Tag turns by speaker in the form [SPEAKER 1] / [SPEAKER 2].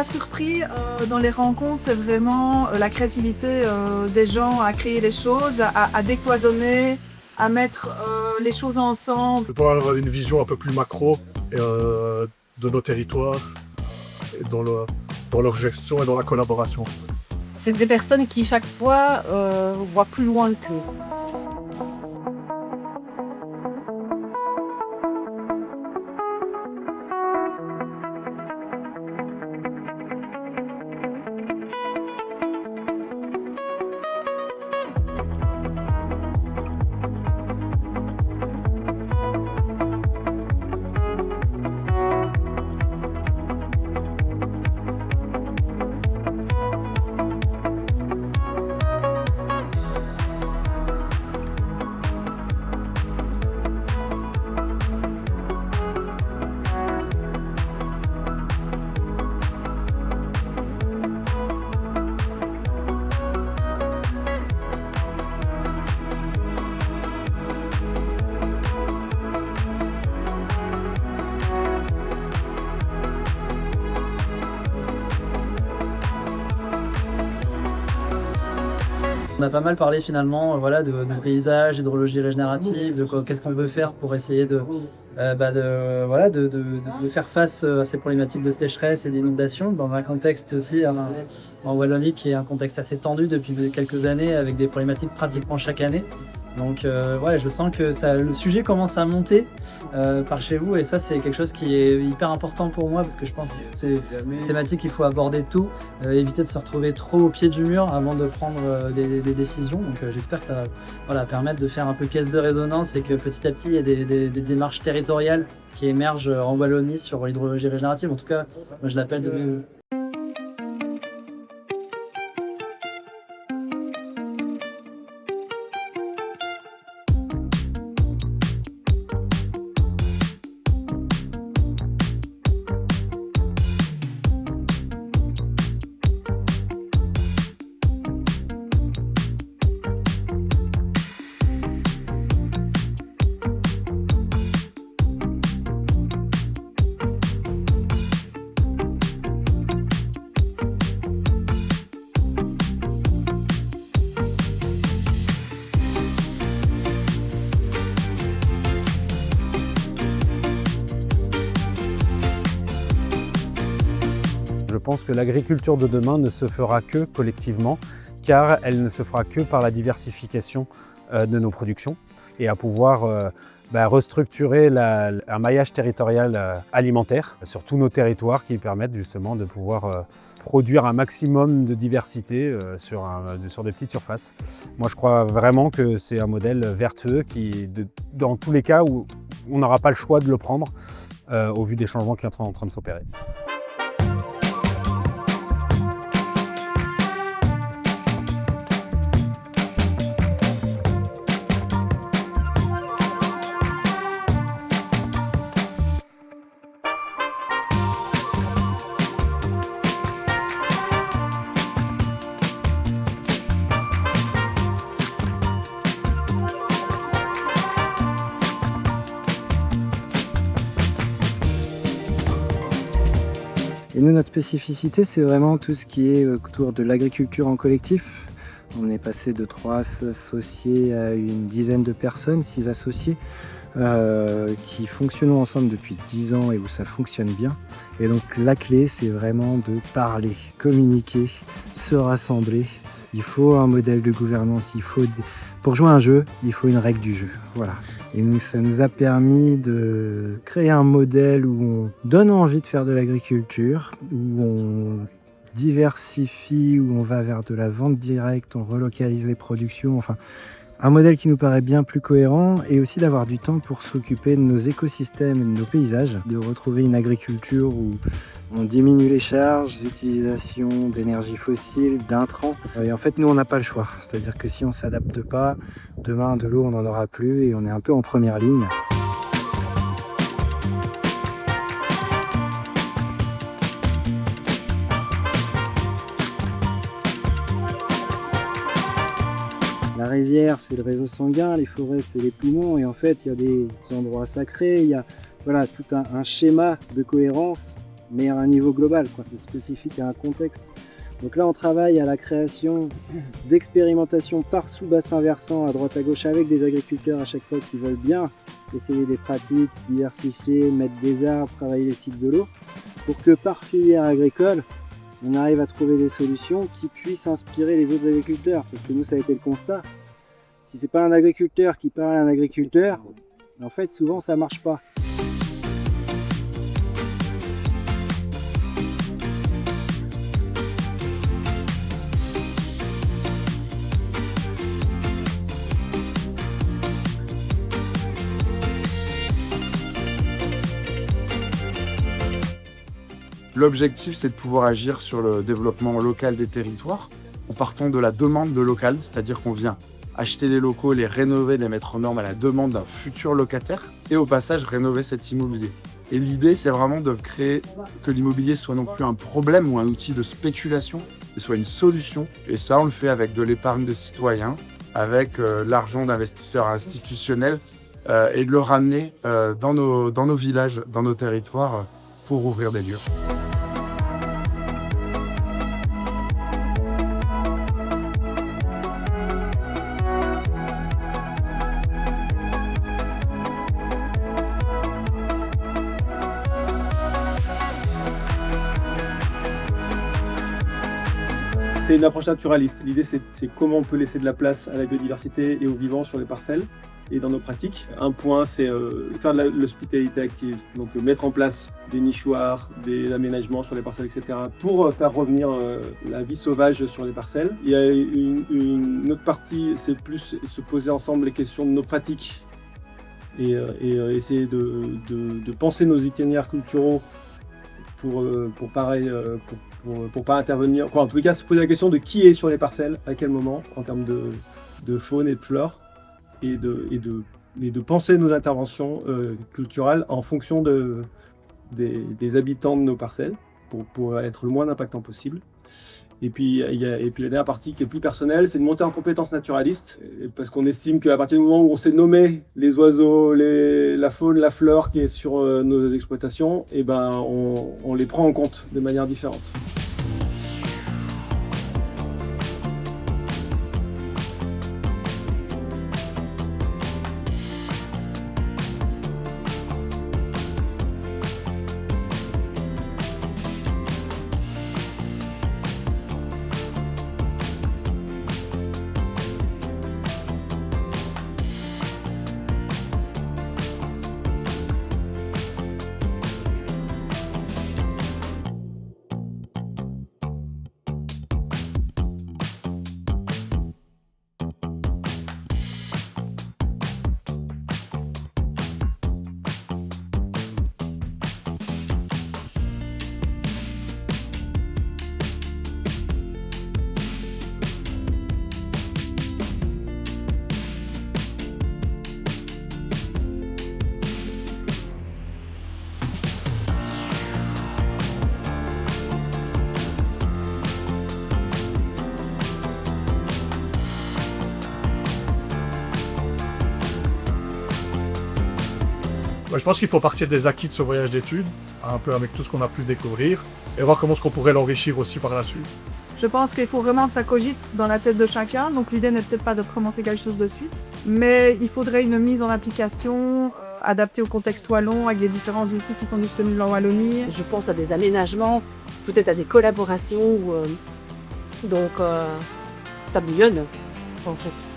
[SPEAKER 1] m'a surpris dans les rencontres, c'est vraiment la créativité des gens à créer les choses, à décloisonner, à mettre les choses ensemble.
[SPEAKER 2] De pouvoir avoir une vision un peu plus macro de nos territoires, et dans leur gestion et dans la collaboration.
[SPEAKER 3] C'est des personnes qui, chaque fois, voient plus loin qu'eux.
[SPEAKER 4] On a pas mal parlé finalement voilà, de paysage, d'hydrologie régénérative, de qu'est-ce qu'on veut faire pour essayer de faire face à ces problématiques de sécheresse et d'inondation dans un contexte aussi en Wallonie qui est un contexte assez tendu depuis quelques années avec des problématiques pratiquement chaque année. Donc je sens que le sujet commence à monter par chez vous et ça c'est quelque chose qui est hyper important pour moi parce que je pense que c'est une thématique qu'il faut aborder tôt, éviter de se retrouver trop au pied du mur avant de prendre des décisions. Donc j'espère que ça va permettre de faire un peu caisse de résonance et que petit à petit il y a des démarches territoriales qui émergent en Wallonie sur l'hydrologie régénérative. En tout cas, moi je l'appelle de...
[SPEAKER 5] Je pense que l'agriculture de demain ne se fera que collectivement, car elle ne se fera que par la diversification de nos productions et à pouvoir restructurer un maillage territorial alimentaire sur tous nos territoires qui permettent justement de pouvoir produire un maximum de diversité sur des petites surfaces. Moi je crois vraiment que c'est un modèle vertueux qui, dans tous les cas où on n'aura pas le choix de le prendre au vu des changements qui sont en train de s'opérer.
[SPEAKER 6] Et nous, notre spécificité, c'est vraiment tout ce qui est autour de l'agriculture en collectif. On est passé de 3 associés à une dizaine de personnes, 6 associés, qui fonctionnent ensemble depuis 10 ans et où ça fonctionne bien. Et donc la clé, c'est vraiment de parler, communiquer, se rassembler. Il faut un modèle de gouvernance, pour jouer un jeu, il faut une règle du jeu. Voilà. Et ça nous a permis de créer un modèle où on donne envie de faire de l'agriculture, où on diversifie, où on va vers de la vente directe, on relocalise les productions, enfin un modèle qui nous paraît bien plus cohérent et aussi d'avoir du temps pour s'occuper de nos écosystèmes et de nos paysages, de retrouver une agriculture où on diminue les charges, l'utilisation d'énergie fossile, d'intrants. Et en fait, nous, on n'a pas le choix. C'est-à-dire que si on ne s'adapte pas, demain, de l'eau, on n'en aura plus et on est un peu en première ligne. La rivière, c'est le réseau sanguin, les forêts, c'est les poumons. Et en fait, il y a des endroits sacrés, il y a tout un schéma de cohérence mais à un niveau global, quoi, spécifique à un contexte. Donc là, on travaille à la création d'expérimentations par sous-bassin versant à droite à gauche avec des agriculteurs à chaque fois qui veulent bien essayer des pratiques, diversifier, mettre des arbres, travailler les cycles de l'eau, pour que par filière agricole, on arrive à trouver des solutions qui puissent inspirer les autres agriculteurs. Parce que nous, ça a été le constat. Si c'est pas un agriculteur qui parle à un agriculteur, en fait, souvent, ça marche pas.
[SPEAKER 7] L'objectif, c'est de pouvoir agir sur le développement local des territoires en partant de la demande de local, c'est-à-dire qu'on vient acheter des locaux, les rénover, les mettre en norme à la demande d'un futur locataire et au passage rénover cet immobilier. Et l'idée, c'est vraiment de créer que l'immobilier soit non plus un problème ou un outil de spéculation, mais soit une solution. Et ça, on le fait avec de l'épargne des citoyens, avec l'argent d'investisseurs institutionnels et de le ramener dans nos villages, dans nos territoires pour ouvrir des lieux.
[SPEAKER 8] C'est une approche naturaliste. L'idée, c'est comment on peut laisser de la place à la biodiversité et aux vivants sur les parcelles et dans nos pratiques. Un point, c'est faire de l'hospitalité active. Donc mettre en place des nichoirs, des aménagements sur les parcelles, etc. pour faire revenir la vie sauvage sur les parcelles. Il y a une autre partie, c'est plus se poser ensemble les questions de nos pratiques et essayer de penser nos itinéraires culturaux pour pas intervenir, en tous les cas se poser la question de qui est sur les parcelles, à quel moment, en termes de faune et de flore, et de penser nos interventions culturelles en fonction des habitants de nos parcelles, pour être le moins impactant possible. Et puis la dernière partie qui est plus personnelle, c'est de monter en compétences naturalistes, parce qu'on estime qu'à partir du moment où on sait nommer les oiseaux, la faune, la flore qui est sur nos exploitations, et ben on les prend en compte de manière différente.
[SPEAKER 2] Je pense qu'il faut partir des acquis de ce voyage d'études, un peu avec tout ce qu'on a pu découvrir, et voir comment est-ce qu'on pourrait l'enrichir aussi par la suite.
[SPEAKER 1] Je pense qu'il faut vraiment que ça cogite dans la tête de chacun, donc l'idée n'est peut-être pas de commencer quelque chose de suite, mais il faudrait une mise en application adaptée au contexte wallon avec les différents outils qui sont disponibles en Wallonie.
[SPEAKER 3] Je pense à des aménagements, peut-être à des collaborations, donc ça bouillonne en fait.